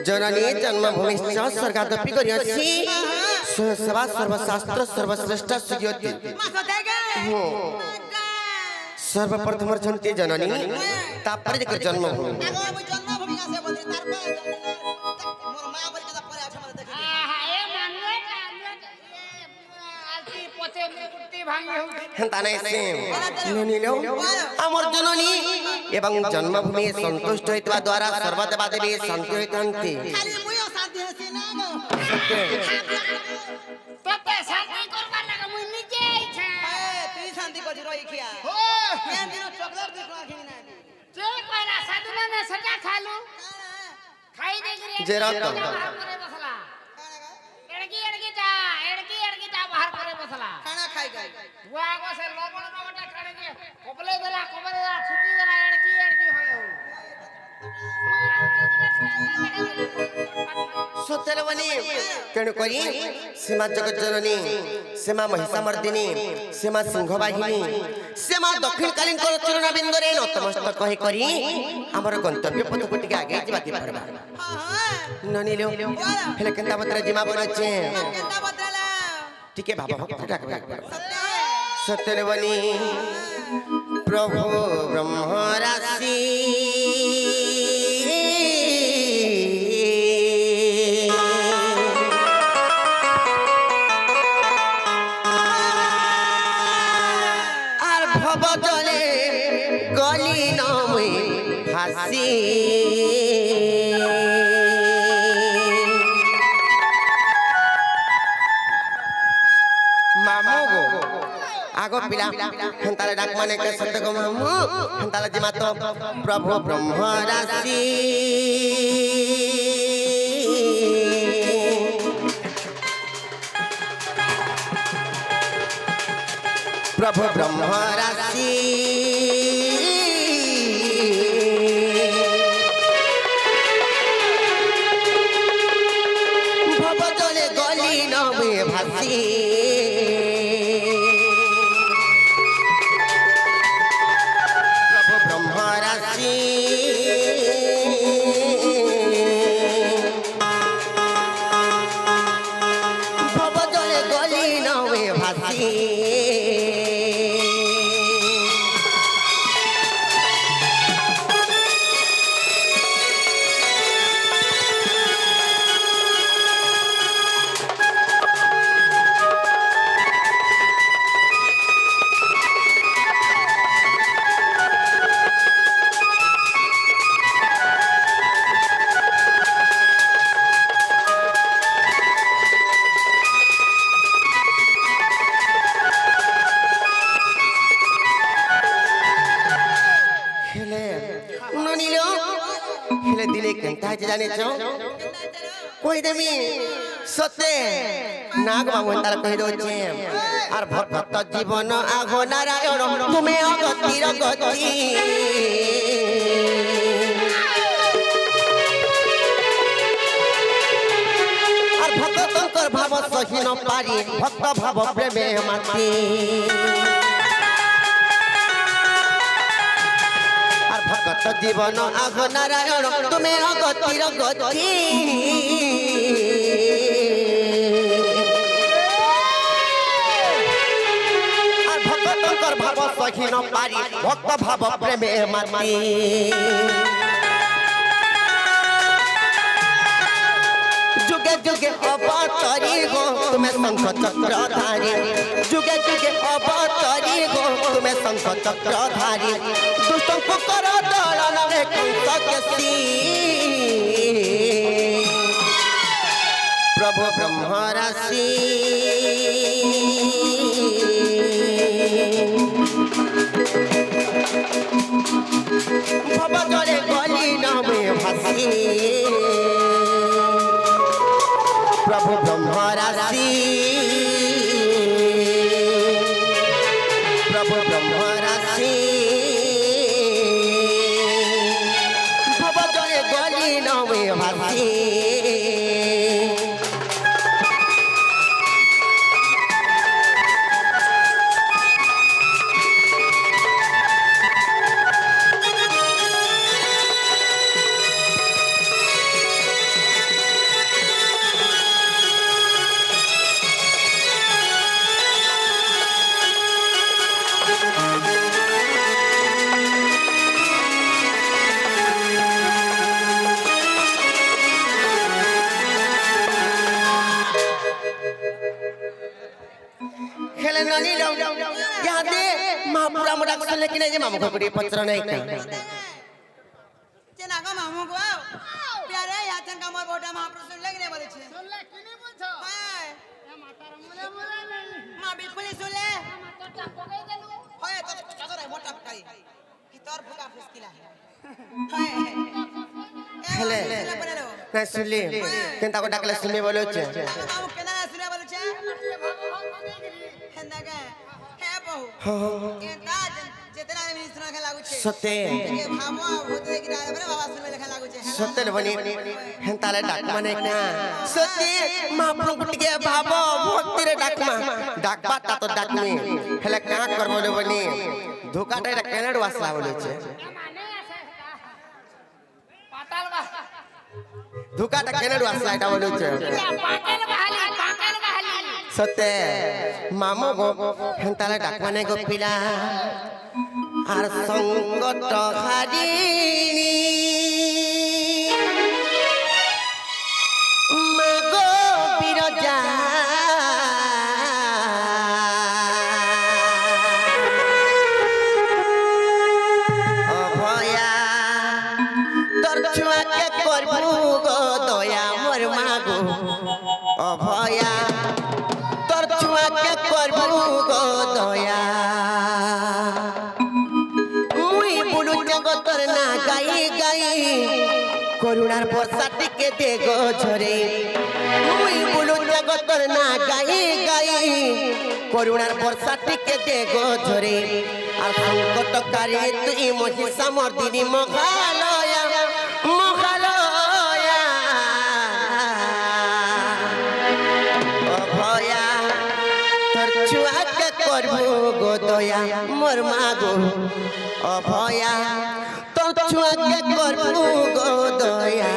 जननी जन्मभूमि स्वर्गादपि करियसी सेवा सर्वशास्त्र सर्वश्रेष्ठ सुयोति सर्वप्रथम छन्ति जननी तापर जकर जन्मभूमि हेंता नहीं से ननीलो अमर जननी एवं जन्मभूमि संतुष्ट होइतवा द्वारा सर्वदेवा देवी शांति होइतंती खाली मुयो शांति हसी ना गो तते शांति करबा लाग मुई निजे आइछे तुई शांति करछि रही खिया हो केन दिन चॉकलेट देखला खिनी ना जे कोइरा साधुना ने सटा खालू खाई दे गिरी जे रत करे बसला एड़की ता बाहर करे बसला खाना खाई गई बुआ को से लवण नवटा खाने के कोबले देला छुटी देला एड़की होयो सोतेलवनी तेणु करी सीमा जगत जननी सीमा महिषामर्दिनी सीमा सिंहवाहिनी सीमा दक्षिणकालीन चरण बिंदुरे नतमस्तक कहि करी हमर गंतव्य पथ को टिके आगे जिबा के परबा ननीलो हेले केंता बतरा जिमा बनचे केंता बतला टिके भाव भक्त डाकबा सोतेलवनी प्रभु ब्रह्म राशि बदले गली नमुई हासी मामू गो आगो पिला हंताले डाक माने के सत्य को मामू हंताले जिमा तो प्रभु ब्रह्म राशि प्रभु ब्रह्म राशि भव जले गली नमुई भासी प्रभु ब्रह्म राशि भव जले गली नमुई भासी दिले केंता जाने छो कोई देमी सते नाग बाबू तार कहि दो छे आर भक्त जीवन आगो नारायण तुमे अगतिर गति आर भक्तंकर भाव सही न पारी भक्त भाव प्रेमे माती भक्त जीवन आग नारायण तुमे अगतिर गति भक्तंकर भाव सही न पारी भक्त भाव प्रेमे माती जुगे जुगे अवतरी हो तुम्हें शंख चक्रधारी जुगे जुगे अवतरी हो तुम्हें शंख चक्रधारी दुष्टों को करो दलन रे कंस केसी प्रभु ब्रह्म राशि भव जले गली नमुई भासी प्रभु ब्रह्म राशि प्रभु ब्रह्म राशि भव जले गली नमुई भासी डाक सुनले कि नहीं जे मामू को कुड़ी पचर नहीं का चेना का मामू को प्यारे याचन का मोर बोटा महाप्रभु सुन ले कि नहीं बोले छे सुन ले किनी बोलछो हाय ए मातार मुले मुले नहीं मां बिल्कुल ही सुन ले माता टक पकाई देलु हाय तो चादर है मोटा पकाई कि तोर फुका फुसकिला हाय हेले ना सुनली केनता को डाकले सुनले बोलो छे मामू केना सुने बोले छे हेंदा के हे बहु केनता जितना भी सुना के लागू छे सते के भामो भूत देखि डाले बरे बाबा सुने लेखा लागू छे सते बनी हेनताले डाक माने का सते महाप्रभु कुटिके भाबो भक्ति रे डाक बाता तो डाक में हेले का करबो ले बनी धोकाटे रे केनेड वासला बोलो छे माने ऐसे पाताल बा धोकाटा केनेड वासला एटा बोलो छे पाताल बहाली सते मामो गो हेनताले डाक माने गो पिला আর সংগত হারিণী মাগো বিরজা অভয়া তোর ছুয়াকে করবু গো দয়া মোর মাগো অভয়া তোর ছুয়াকে করবু গো দয়া জগতর না গাই গাই করুণার বর্ষা টিকে দে গো ঝরে মুই বলু জগতর না গাই গাই করুণার বর্ষা টিকে দে গো ঝরে আর সংকটকারী তুই মহিষা মর্দিনী মহালয়া মহালয়া অভয়া তোর ছুয়াকে করবো গো দয়া মোর মাগো অভয়া তোর ছুয়াকে করবো গো দয়া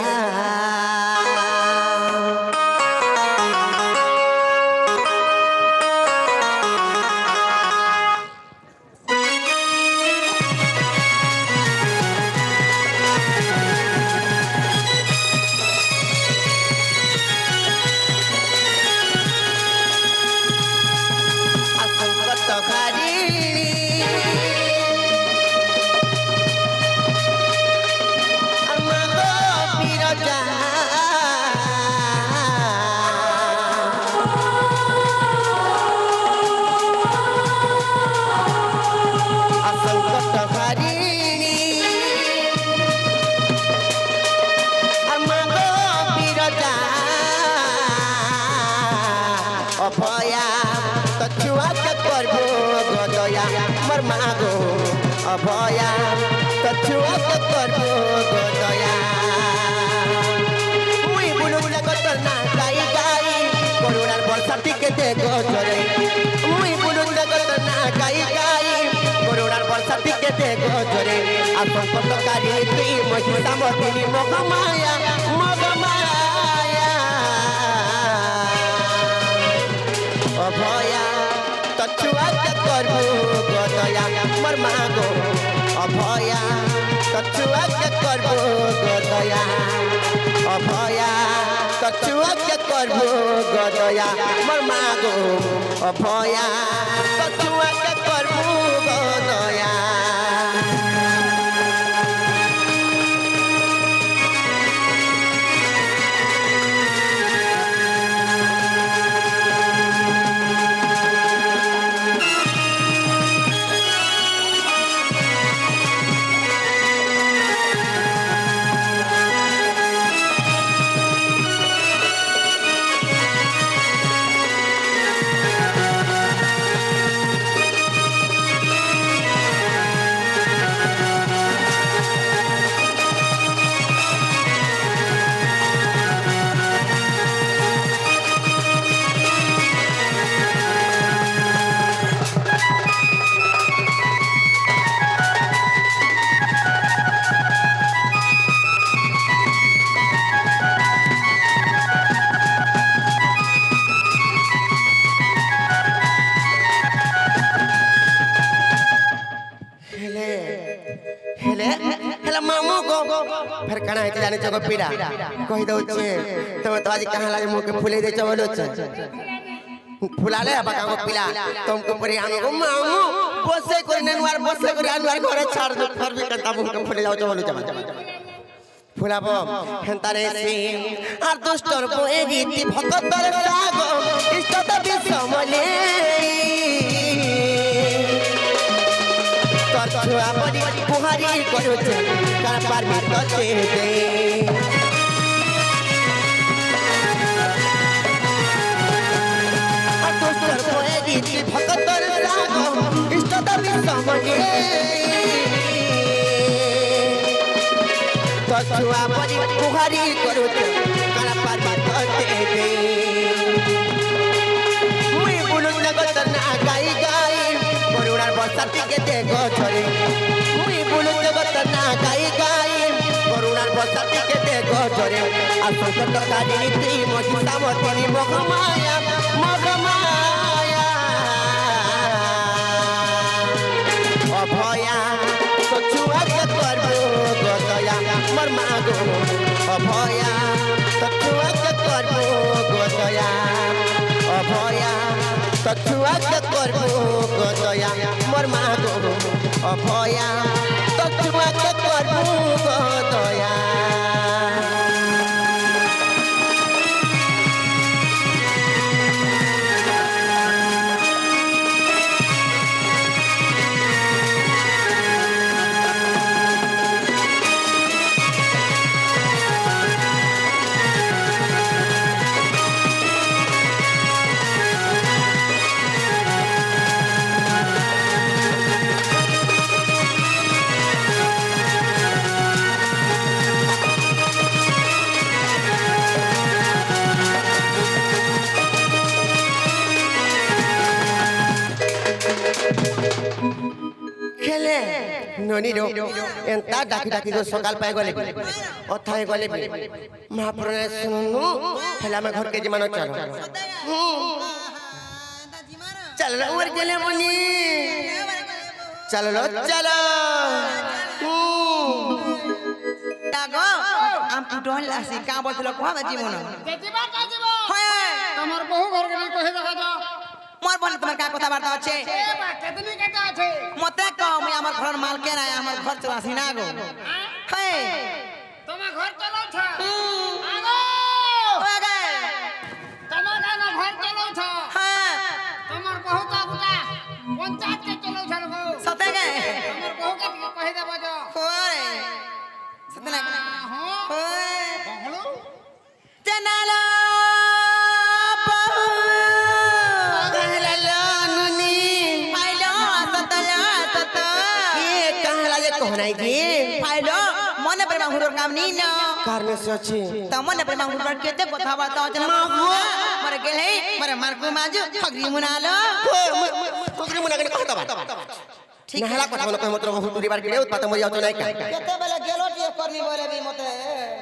অভয়া তো ছুয়াকে করবো গো দয়া মোর মাগো অভয়া তো ছুয়াকে করবো গো দয়া মুই বুলু জগত না গাই গাই করুণার বর্ষা টিকে দে গো ঝরে মুই বুলু জগত না গাই গাই করুণার বর্ষা টিকে দে গো ঝরে আর সংকটকারী তুই মহিষা মর্দিনী মহামায়া মহামায়া অভয়া তছুয়াকে করবো গো দয়া মোর মাগো অভয়া তছুয়াকে করবো গো দয়া অভয়া তছুয়াকে করবো গো দয়া মোর মাগো অভয়া তছুয়াকে করবো গো দয়া फिर कणा है जाने चको पीड़ा कहि दउ छे तुम तो आज कहां लागे मुंह के फुले दे चवलो छे फुलाले अब का पिला तुमको परी हम को मामू বসে করে নেন আর বসে করে আনুয়ার ঘরে ছাড় দে ফরবি কাটা মুখ ফুলে যাও চলো যাবা ফুলাব হেন্তারে সে আর দুষ্টর বয়ে রীতি ভক্তর রাগ ইষ্টতা বিষমলে তোর ছুয়া বলি কুহারি করুছে কার পারবি ততে দে আর দুষ্টর বয়ে রীতি ভক্তর রাগ ইষ্টতা বিষমলে ছুয়া বলি কুহারি করুছে কারা পারবা ততে দে মুই বুলুন জগত না গাই গাই করুণার বর্ষা থেকে দেখো ছড়ে মুই বুলুন জগত না গাই গাই করুণার বর্ষা থেকে দেখো ছড়ে আর সংকট কারিণী তুই মহিষামতিনী মগমায়া মগমায়া অভয়া তো ছুয়াকে করবো গদয়া মোর মা গো অভয়া তো ছুয়াকে করবো গদয়া অভয়া তো ছুয়াকে করবো গদয়া মোর মা গো অভয়া তো ছুয়াকে করবো গদয়া খেলে ননি রো এন্তা ডাকি ডাকি গো সকাল পাই গলে অথায় গলে মহাপ্রণয় শুনু হেলা মে ঘর কে জীবন চলো চল ওর গেলে বনি চলো চলো গো আম কুটল আসি কা বলছিল কোয়া বাজি মন যেতিবা কা দিব হয় তোমার বহু ঘর গলি কহে দেখা যাও মোর বল তোমার কা কথা বার্তা আছে এ বা কেতনি কেতে আছে মতে কও মই আমার ঘর মালকে নাই আমার ঘর চলাসি না গো হয় তোমার ঘর চালাউছ আগো ওগে তোমার না ঘর চালাউছ হ্যাঁ তোমার বহু কা গুটা পঞ্চায়েত কে চালাউছ গো সতে গে তোমার বহু কে কহে দেব যাও হয় সতে না হ্যাঁ হয় হলো জানালা कहनाई दी फाइलो मने प्रेमा हुरोर काम नी न कारने से अछि त मने प्रेमा हुरोर केते কথা বার্তা আছে না मरे गेले मरे मारकु माजु ठगरी मुनालो ठगरी मुना के कहता बा ठीक नहला কথা न कह मतलब बहुत दूरी बार गेले उत्पात मरि आउत नै का केते बेले गेलो टी करनी बोले भी मते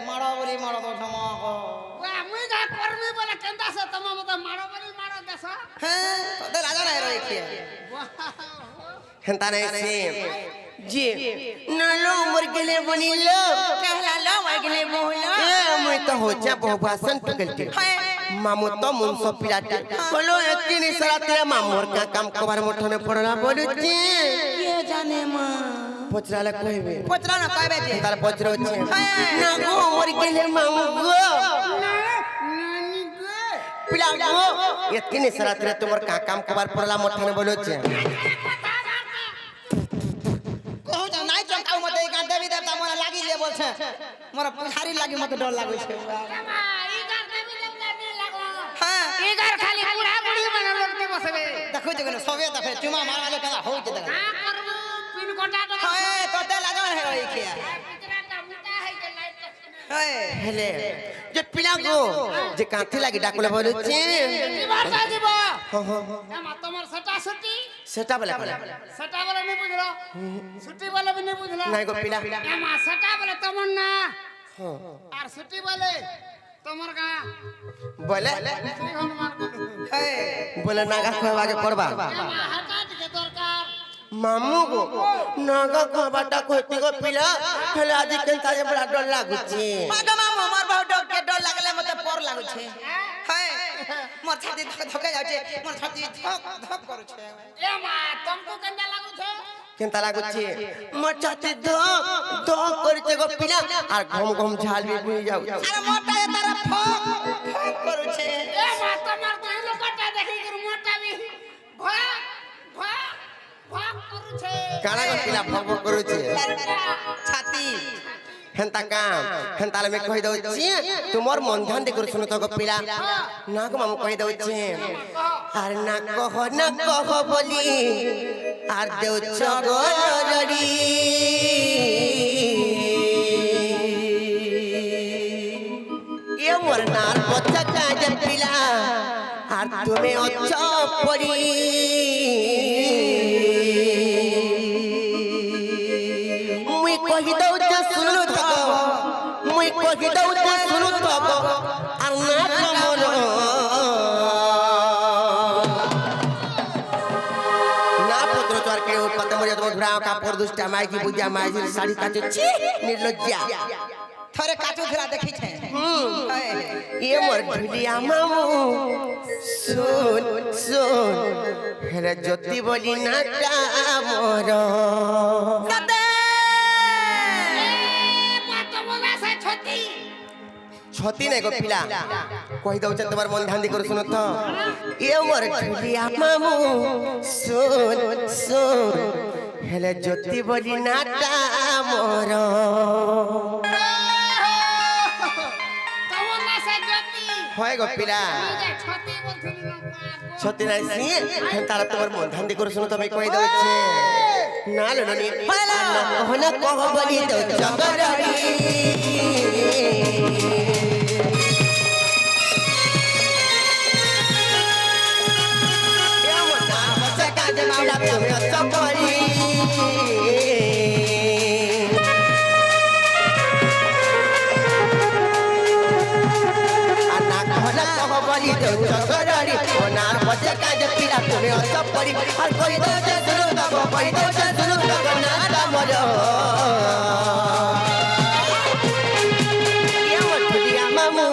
मारो बोली मारो तो ठमा को मुई जा करमी बोले केंदा से तम मत मारो बोली मारो देस हैं तो राजा नहीं रही के हेंता नै से जी नलो मर गेले बनिलो कहला लो मर गेले बोलो ए मुई तो हो जा बहु भाषण पकलते मामू तो मुन सब पिलाते बोलो एकिन सरा तेरे मामूर का काम कबार मुठने पड़ला बोलु जी के जाने मां पचराले कहबे पचरा न कहबे जे तार पचरो छे ना गो मर गेले मामू गो नानी गे पिला गो एकिन सरा तेरे तुमर का काम कबार पड़ला मुठने बोलु छे कहू जा नाइ चकाऊ मते का देवी देवता मोरा लागी जे बोल छे मोरा पुछारी लागी मते डर लागै छे मा ई घर देवी देवता ने लागो हां ई घर खाली बुढ़ा बुढ़ी बना लोग बसबे देखो जगन सबे देखे चुमा मार वाले कला होई के देखा का करबो पिन कोटा तो हाय तो ते लागल है रही के पितरा का मुटा है के लाइट हाय हेले जे पिला गो जे कांथी लागी डाकले बोलु छे जीवा जीवा हां हां मा तमर सटा सटी सेटा बोले सटा वाला नहीं बुझलो सुटी वाला भी नहीं बुझलो नहीं गो पिला मा सटा वाला तमन्ना हां और सुटी वाले तमर का बोले श्री हनुमान बोलू हाय बोले नागा कहवा के पड़बा हटात के दरकार मामू गो नागा कहबाटा कहती गो पिला हेले आज केनता जे बड़ा डर लागु छे मागा मामा मोर बहुत डर के डर लागले मते पर लागु छे हाय मोर ଛାତି ଧକେ ଯାଉଛି ମୋର ଛାତି ଧକ ଧକ କରୁଛେ ଏ ମା ତମକୁ କେନ୍ତା ଲାଗୁଛେ କେନ୍ତା ଲାଗୁଛି ମୋ ଛାତି ଧକ ଧକ କରୁଛେ ଗো ପିଲା আর ঘম ঘম ঝাল বি বই যাଉଛି আরে মোটা এ তার ফক ফক କରୁଛେ ଏ ମା ତମର ତ ଏ ଲୋକଟା ଦେଖିକିରି ମୋଟା ବି ଭା ଭା ଭା କରୁଛେ কাଣା গো পিলা ভক ভক କରୁଛେ ছাতি হেন্তা কাম হেন্তা আমি কই দউছি তোমার মন ধ্যান দে করে শুনো তো গো পিলা না গো মামু কই দউছি আর না কহ বলি আর দেউছ গো রড়ি এ মোর নার বচ্চা কাজ পিলা আর তুমি অচ্ছ পড়ি মুই কহি দউছি শুনলু থাক মুই কহি দউছি শুনু থাক আর না কমর না পুত্র তোর কে কত মরে তোমার ঘুরাও কাপড় দুষ্টা মাইকি বুঝা মাইজির শাড়ি কাচুছি নির্লজ্জা থরে কাচু ধরা দেখিছে এ মোর ঢুলিয়া মামু শুন শুন হেরে জ্যোতি বলি না মোর ছতি নাই গো পিলা কই দউছ তোমার মন ধ্যান দি করে শুনো তো এ মোর ঢুলিয়া মামু শুন শুন হেলে জ্যোতি বলি না মোর হয় গো পিলা ছতি নাই সি তারা তোমার মন ধ্যান দি করে শুনো তুমি কই দউছ না লনি না কহ বলি দউছ জগরড়ি Mira, তুমি অত করি আনা খোলা কহ বলি দেউ চকরড়ি ওনার বজে কাজ পিলা তুমি অত করি আর কই দে শুরু তব কই দে শুরু তব না দামর ইয়া মঠুলিয়া মামু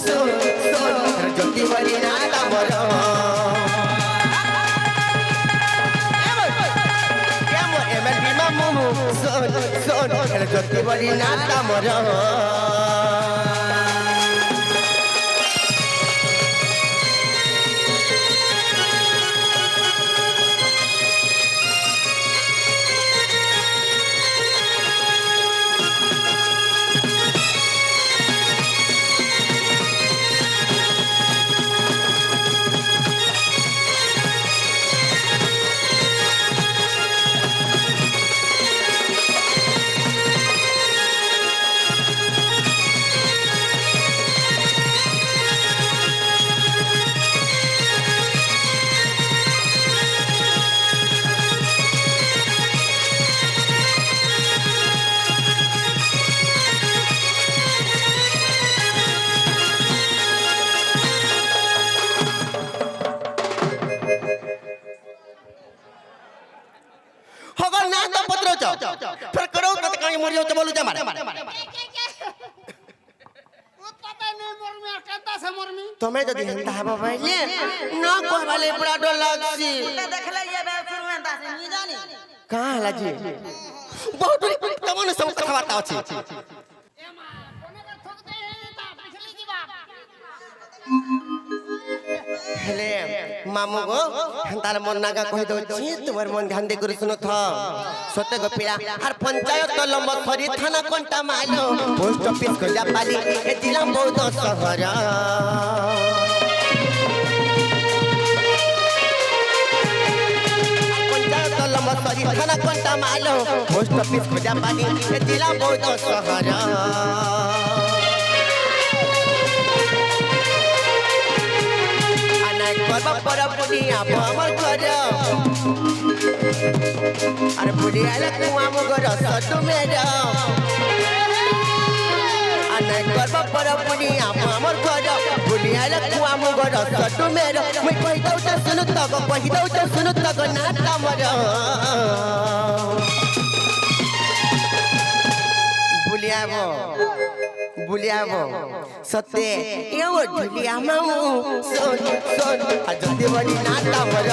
সুন সুন জ্যোতি বলি না দামর son son el জ্যোতি বলি না দামর फिर करो कत कहानी मर जाओ बोलू जा मारे तुम्हें जदी हंता हबा भाईले ना कहबाले बड़ा डर लागसी देखले ये बे शुरू में दास नी जानी कहां हला जी बहुत तमन सब कथबाता अछि ए मा कोने कर ठोक दे ता पिछली जीवा हेले मामू गो हंतार मन नागा कहि दउछि तुम्हार मन ध्यान दे कर सुनो था सत्य गो पिला आर पंचायत लंब थरी थाना कोंटा मालो पोस्ट ऑफिस को जा पाली ए जिला बहुत शहर पंचायत लंब थरी थाना कोंटा मालो पोस्ट ऑफिस को जा पाली ए जिला बहुत शहर करबा परा बुढ़िया हमर घर अरे बुढ़िया ला कुआ मगर सटु मेरा अने करबा परा बुढ़िया हमर घर बुढ़िया ला कुआ मगर सटु मेरा मैं कहि दउ त सुनु तक कहि दउ त सुनु तक नाटा मर बुढ़िया ঝুলিয়াব সতে এও ঝুলিয়া মামু শোন শোন আর যদি বলি না তামর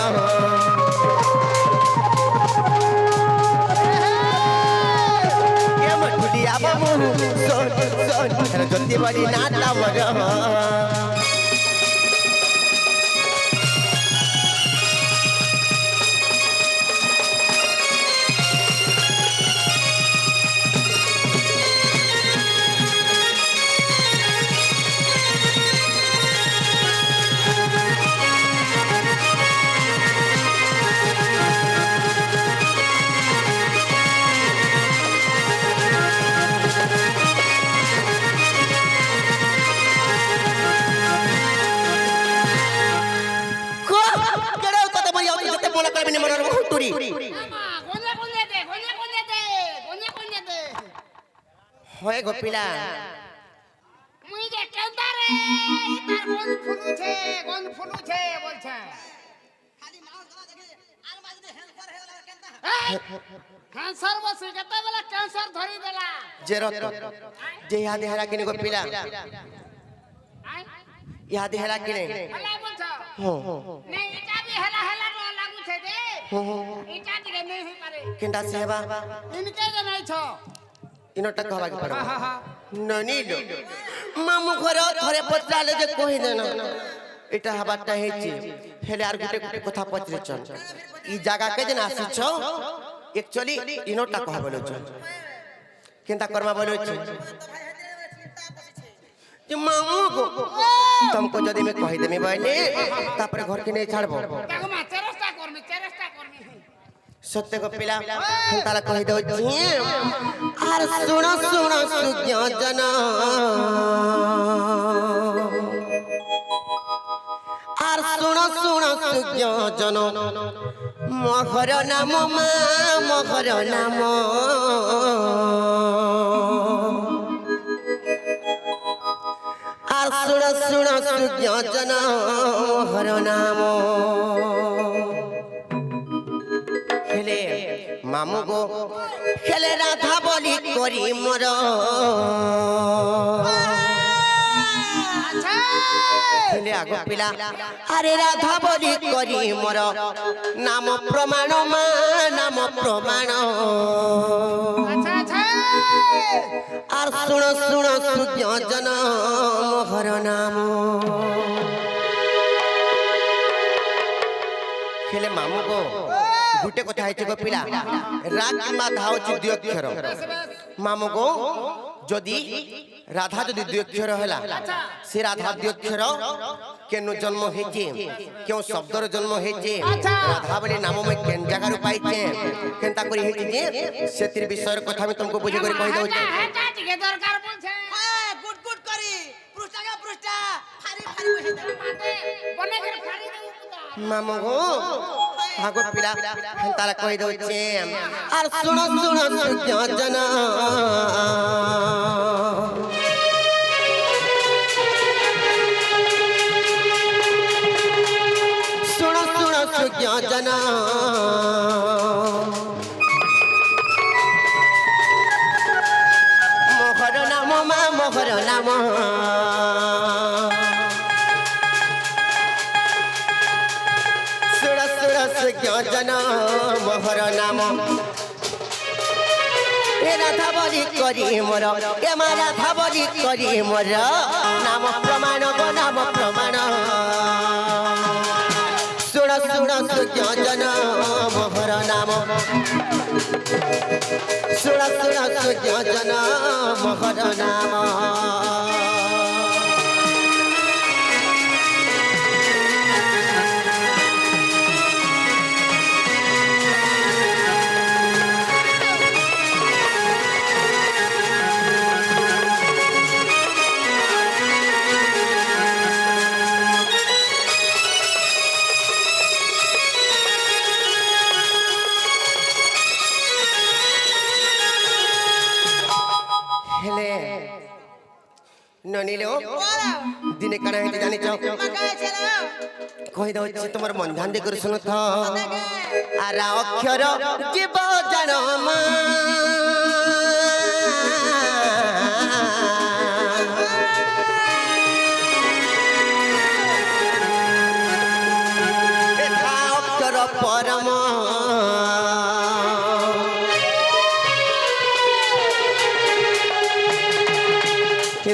এও ঝুলিয়া মামু শোন শোন আর যদি বলি না তামর হয় গোপিলা মুই যে কেদারে তার গন ফুলুছে বলছে খালি মাউস গলা দেখে আর মাঝে হেল্পার হয়ে গেল কেনতা ক্যান্সার বসে কেতেবেলা ক্যান্সার ধরি দেলা যে রত যে ইয়াদ হেরা কিনে গোপিলা আই ইয়াদ হেরা কিনে হলা বলছ হো নাই এটা বি হেলা হেলা ন লাগুছে দে এটা দিলে নাই হই পারে কেনটা সেবা ইনকে যে নাই ছ ইনোটা কহবা কি পড়ব ননি লো মামু ঘর ধরে পত্রালে যে কই দেন এটা হবারটা হেছি হেলে আর গুটে গুটে কথা পত্রিছ ই জায়গা কে যেন আসিছ एक्चुअली इनोटा कह बोलछ केनता करमा बोलछ जे मामू को तुमको जदी मैं कहि देमी बने तापर घर के नहीं छाड़बो ताको मा चेष्टा करमी सत्य को पिला ताला कहि दो आर सुनो सुनो सुज्ञ जन आर सुनो सुनो सुज्ञ जन मोहर नाम मा मोहर नाम आर सुनो सुनो सुज्ञ जन मोहर नाम खेले मामू गो खेले राधा बोली करी मोर खेले आगो पिला अरे राधा बोली करी मोर नाम प्रमाण मा नाम प्रमाण आर सुन सुन सुज्ञ जन मोहर नाम खेले मामू गो गुटे कथा है गो पिला राग किंबा धाव द्वि अक्षर मामू गो जदि राधा जदि द्वि अक्षर हैला से राधा द्वि अक्षर केनु जन्म हेचे क्यों शब्दर जन्म हेचे राधा बोली नाम में केन जगह रु पाइचे केनता करी हेचे जे सेतिर विषय कथा में तुमको बुझे करी कहि दउ हेटा टिके दरकार बोलछे गुड गुड करी पृष्ठा का पृष्ठा फारी फारी बहे दे बने कर फारी दे मामू गो हागो पिला तारा कहि दउ छे आर सुनो सुनो सुज्ञ जन सुनो सुनो सुज्ञ जन मोहर नाम मा मोहर नाम सुर सुर सुज्ञ जन मोहर नाम ए राधा बोली करी मोर ए मा राधा बोली करी मोर नाम प्रमाण गो नाम प्रमाण सुर सुर सुज्ञ जन मोहर नाम सुर सुर सुज्ञ जन मोहर नाम हेले ननीलो दिने कना है जानि छ मकाय चलो कहि दउ छी तमर मन ध्यान दे कर सुन थ आरा अक्षर जीव जन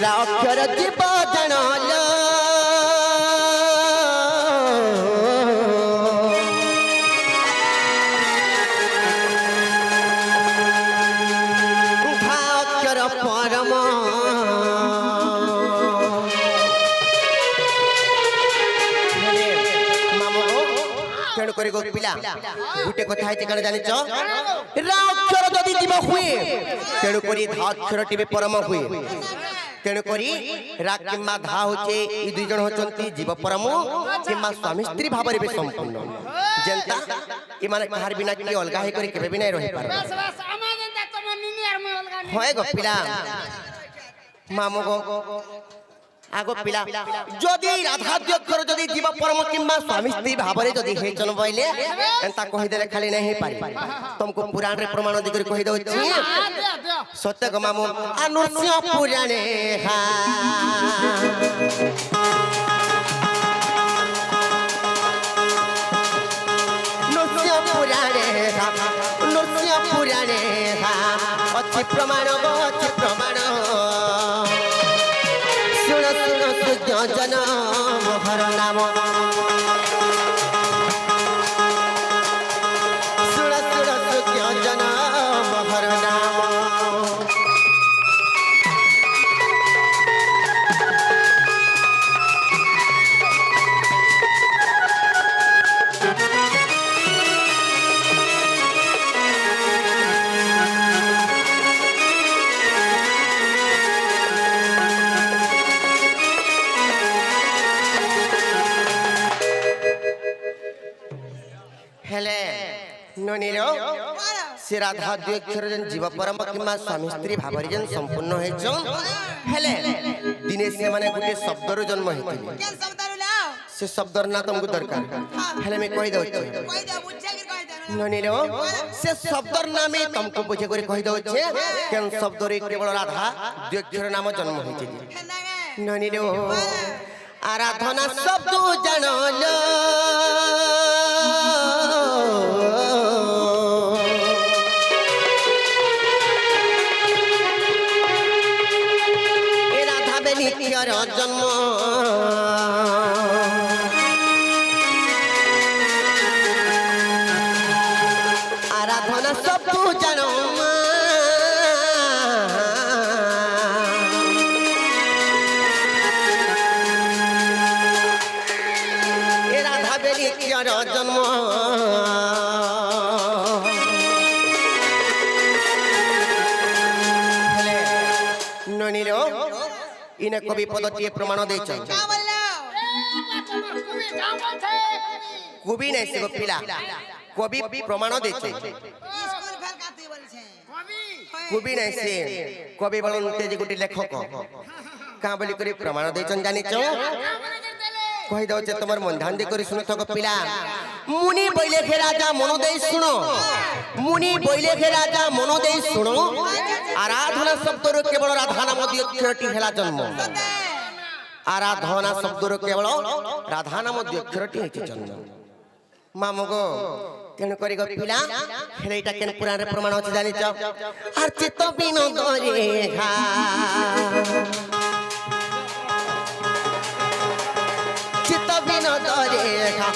रा अक्षर जीव जनल घा अक्षर परम तेणु कर पिला गोटे कथा है कण जानिच रा अक्षर जदि जीव हुए तेणु करी धा अक्षर टी परम हुए तेणु करी रा किम्मा धा होचे ई दुई जण होचंती जीव परम किम्मा स्वामी स्त्री भाव रे संपूर्ण जनता ई माने कहार बिना के अलगा हे करी केबे बिना रहि पार बस बस आमा जनता तुम निनी आर मैं अलगा नहीं होय गो पिला मामो गो आगो पिला जदि राधाध्यक्षर जदि जीव परम किम्मा स्वामी स्त्री भाव रे जदि हेचन बइले एंता कहि देले खाली नहीं पारी तुमको पुराण रे प्रमाण दि कहि दउ छी दे सत्य ग मामू अनुष्य पुराणे हा नुष्य पुराणे हा नुष्य पुराणे हा अच्छी प्रमाण गो अच्छी प्रमाण सुन सुन सूर्य जन मोहर नाम सुन सुन सूर्य जन मोहर नाम हेले ननीरो से राधा द्वैक्षर जन जीव परम किम्मा स्वामी स्त्री भावरी जन संपूर्ण हेचन हेले दिने से माने गुटे शब्दर जन्म हेतिले केन शब्द लाओ से शब्दर ना तुमको दरकार हेले मैं कहि दउ छी कहि दे बुझे के कहि दे ननीरो से शब्दर नामे तुमको बुझे करे कहि दउ छी केन शब्द रे केवल राधा द्वैक्षर नाम जन्म हेतिले ननीरो आराधना शब्द जानल नित्यर जन्म आराधना सब जानो ए राधा बे नित्यर जन्म ननीरो इने कवि पदटी प्रमाण दे छ का बोललो तुम्हार कवि गांव थे कवि नहीं से पिला कवि प्रमाण दे छ स्कूल फेर काती बोल छे कवि नहीं से कवि बलनते जे गुटी लेखक का बोली करी प्रमाण दे छन जानि छ कहि दउ छ तमर मन ध्यान दे करी सुन थक पिला मुनि बैले के राजा मनो दे सुनो मुनि बैले के राजा मनो दे सुनो आराधना शब्द रो केवल राधा नाम दी अक्षरटी हेला जन्म आराधना शब्द रो केवल राधा नाम दी अक्षरटी हेति जन्म मामगो तेणु करी गो पिला हेलेटा केन पुराण रे प्रमाण अछि जानि छ आर चित्त बिनो गरे घा चित्त बिनो गरे घा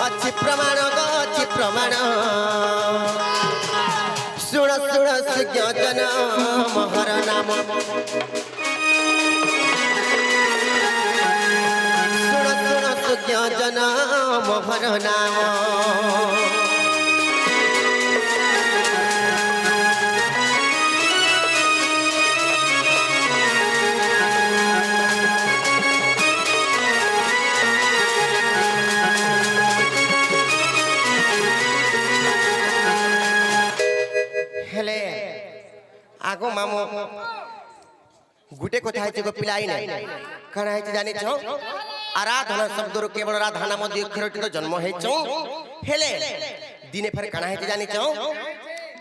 अछि प्रमाण गो अछि प्रमाण सुण सुण सूर्य जन मोहर नाम सुण सुण सूर्य जन मोहर नाम हेले आगो मामो गुटे कथा है को पिलाई नै कना है जानि छ आराधना शब्द रो केवल राधा नाम दी अक्षरटी तो जन्म है छ हेले दिने फेर कना है जानि छ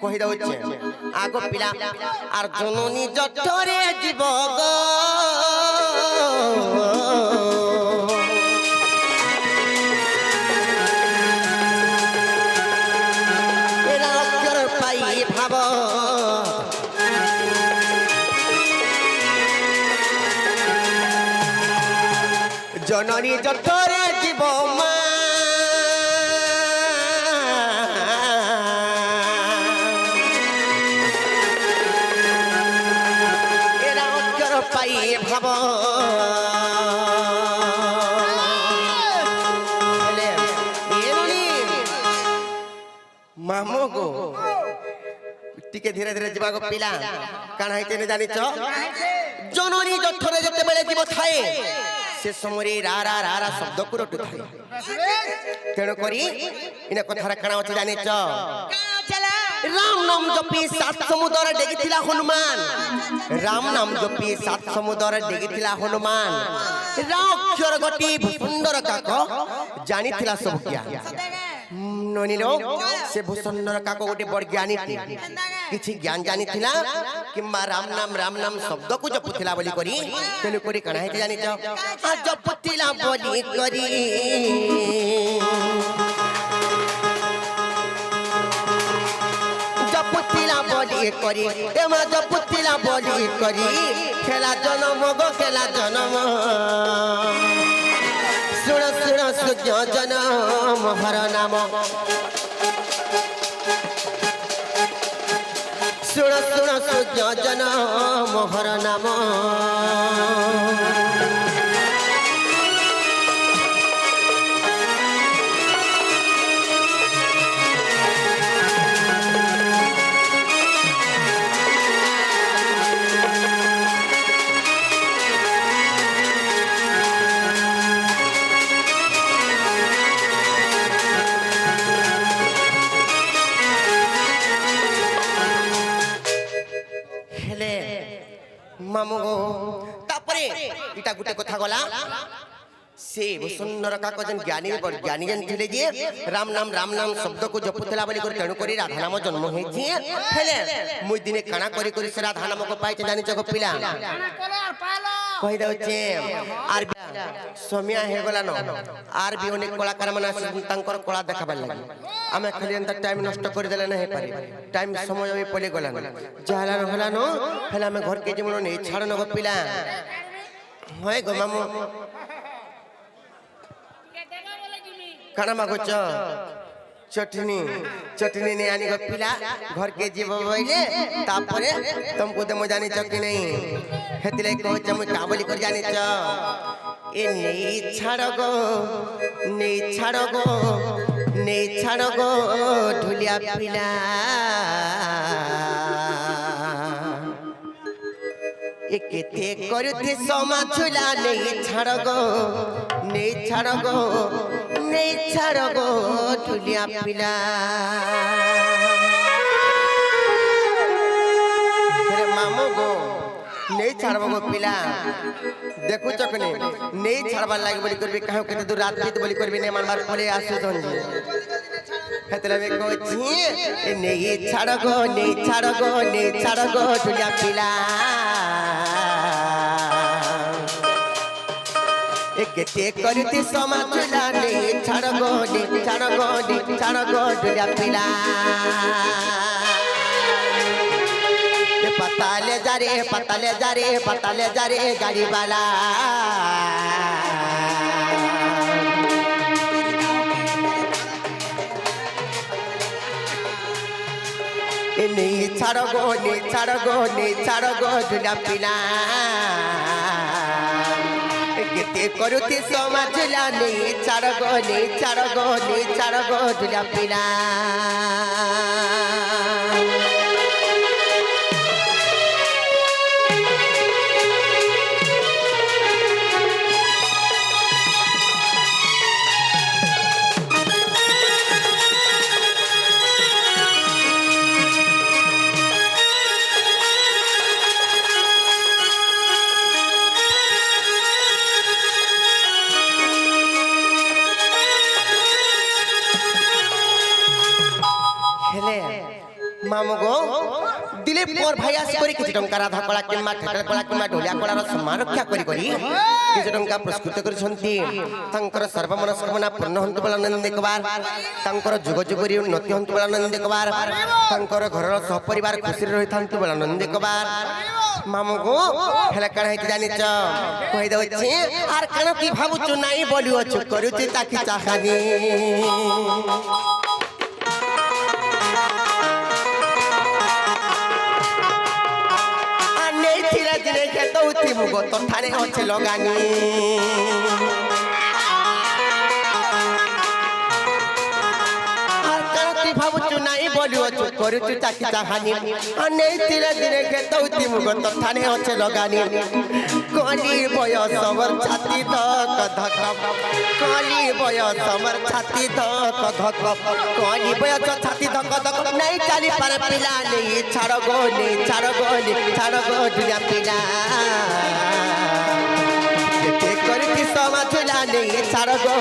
कहि दउ छ आगो पिला आर जननी जठरे जीव गो एरा अक्षर पाई भाव জননী যথরে জীব মা এরা অক্ষর পাই ভাব মামু গো টিকে ধীরে ধীরে যা পিলা কাণ হইতে জানিছ জননী যথরে যেতবে জীব থাকে সে সময় রারা রারা শব্দ কুরটু থাকে তেণু করি ইনা কথার কাণ আছে জানিছ রাম নাম জপি সাত সমুদ্র ডেগিছিলা হনুমান রাম নাম জপি সাত সমুদ্র ডেগিছিলা হনুমান রাক্ষর গটি সুন্দর কাক জানিছিলা সব জ্ঞান ননিল সে ভূষণর কাক গোটে বড় জ্ঞানী কিছু জ্ঞান জানিছিলা কিংবা রাম নাম শব্দকু জপুছিলা বলি করি তেণু করি কাଣା হইতে জানিছ জপুছিলা বলি করি জপুছিলা বলি করি এমা জপুছিলা বলি করি খেলা জনম গো খেলা জনম শুণ শুণ সূর্য জনম হর নাম শুণ শুণ সূর্য জনম হর নাম মামু গো তারপরে এটা গোটে কথা গলা সে সুন্দর কাক যেন জ্ঞানী জ্ঞানী যেন ଥିଲେ যে রাম নাম শব্দকু জপুଥିଲା বলি করে তেণু করে রাধা নাম জন্ম হয়েছে হেলে মুই দিনে কাଣା করি করে সে রাধা নামক পাইছে জানিছ গো পিলা কই দউছে আর সমিয়া হে গলা ন আর বি অনেক কলাকার মানে তাঙ্কর কলা দেখাবার লাগি আমি খালি এন্তা টাইম নষ্ট করে দেলে না হে পারি টাইম সময় আমি পলে গলা না যাহলা হলা ন হেলে আমি ঘর কে যেমন নেই ছাড় ন গো পিলা হয় গো মামু কানা মাগুছ চটনি চটনি নে আনি গো পিলা ঘর কে জীব বইলে তারপরে তুমকু তো মই জানিছ কি নাই হেতিলে কইছ মই কা বলি করে জানিছ এ নেই ছাড় গো ঢুলিয়া পিলা এ কেতে করুথি সমাঝুলা নেই ছাড় গো ঢুলিয়া পিলা মামু গো নেই ছাড়ব গো পিলা দেখুছ কনে নেই ছাড়বার লাগি বলি করবি কাহু কেতে দূর রাত বিত বলি করবি নে মানবার পরে আসু ধনজি হেতলে আমি কইছি এ নেই ছাড় গো ঢুলিয়া পিলা কেতে করতি সমাজলা নে ছাড় গো ঢুলিয়া পিলা पताले जा रे गाड़ी वाला नहीं छाड़ो गो ढुलिया पिला केते करुती समाजला नहीं छाड़ो गो ढुलिया पिला मामू गो दिलीप मोर भाई आस करी किछि टंका राधा कला किमा ठेकर कला किमा ढोलिया कलार सम्मान रक्षा करी किछि टंका पुरस्कृत करछंती तांकर सर्वमनस्कामना पूर्ण हंतु बला नंदी कबार तांकर जुग जुगरी उन्नति हंतु बला नंदी कबार तांकर घरर सहपरिवार खुशी रहिथांतु बला नंदी कबार মামু গো হেলা কাଣା হইতে জানিছ কই দଉଛି আর কাଣା তুই ভাবুଛୁ নাই বলি অଛୁ କରୁଛି তাকি চাহানি আর নেই ধীরে ধীরে খেতৌছি মুগ তো ঠানে আছে লগানি ভাবুଛୁ নাই বলি অଛୁ କରୁଛୁ তাকি চাহানি আর নেই ধীরে ধীরে খেতৌছি মুগ তো ঠানে আছে লগানি কলি বয়স আমার ছাতি ধক ধক কলি বয়স আমার ছাতি ধক ধক কলি বয়স ছাতি ধক ধক নাই চালি পারে পিলা নেই ছাড় গো দুনিয়া পিলা কেতে করিছি সমাজ ঝুলা নেই ছাড় গো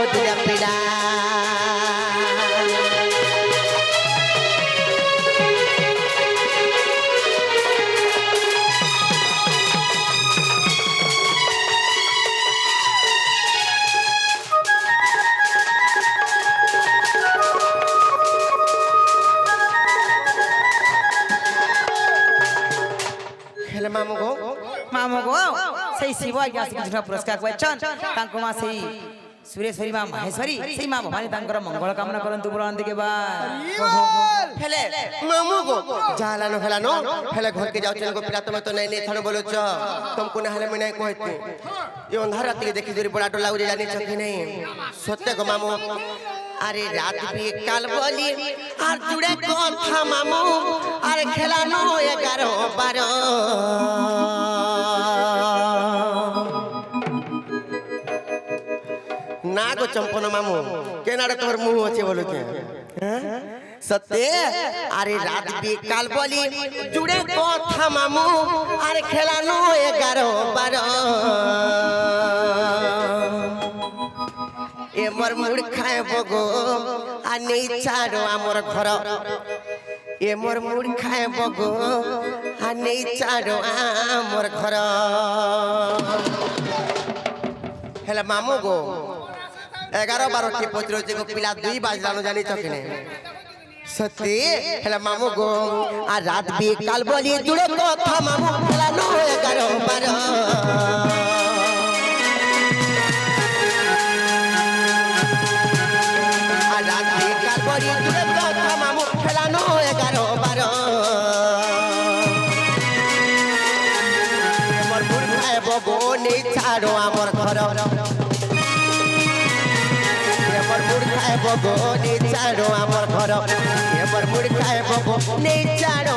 দুনিয়া পিলা मामो गो सही शिव आज्ञा से किछुना पुरस्कार क्वेश्चन तांको मा सही सुरेश्वरी मा महेश्वरी सही मा भवानी तांकर मंगल कामना करंतु बुलांत के बाद हेले मामू गो जालानो हेले घर के जाउछन को पिला तमे तो नै नै थण बोलुछ तुमको ना हेले मैं कहती ये अंधार रात के देखि दूरी बड़ा डोला उजे जानि छ कि नहीं सत्य गो मामू अरे रात भी काल बोली আর জুড়ে কথা মামু আর খেলানো 11 12 না গো চম্পন মামু কেনারে তোর মুহ আছে বলো কে সত্যি আরে রাত भी কাল বলি জুড়ে কথা মামু আর খেলানো 11 12 এ মোর মুড় খায় বগো আর নেই ছাড়ো আমার ঘর এ মোর মুড় খায় বগো আর নেই ছাড়ো আমার ঘর হেলা মামু গো 11 12 के पत्र जे को पिला 2 बाजलानो जानी चकने सत्य हेला मामू गो आ रात भी काल बोली जुड़े কথা মামু হেলা নো 11 12 ছাড়ো আমার ঘর এবার মুড় খায় বগো নে ছাড়ো আমার ঘর এবার মুড় খায় বগো নে ছাড়ো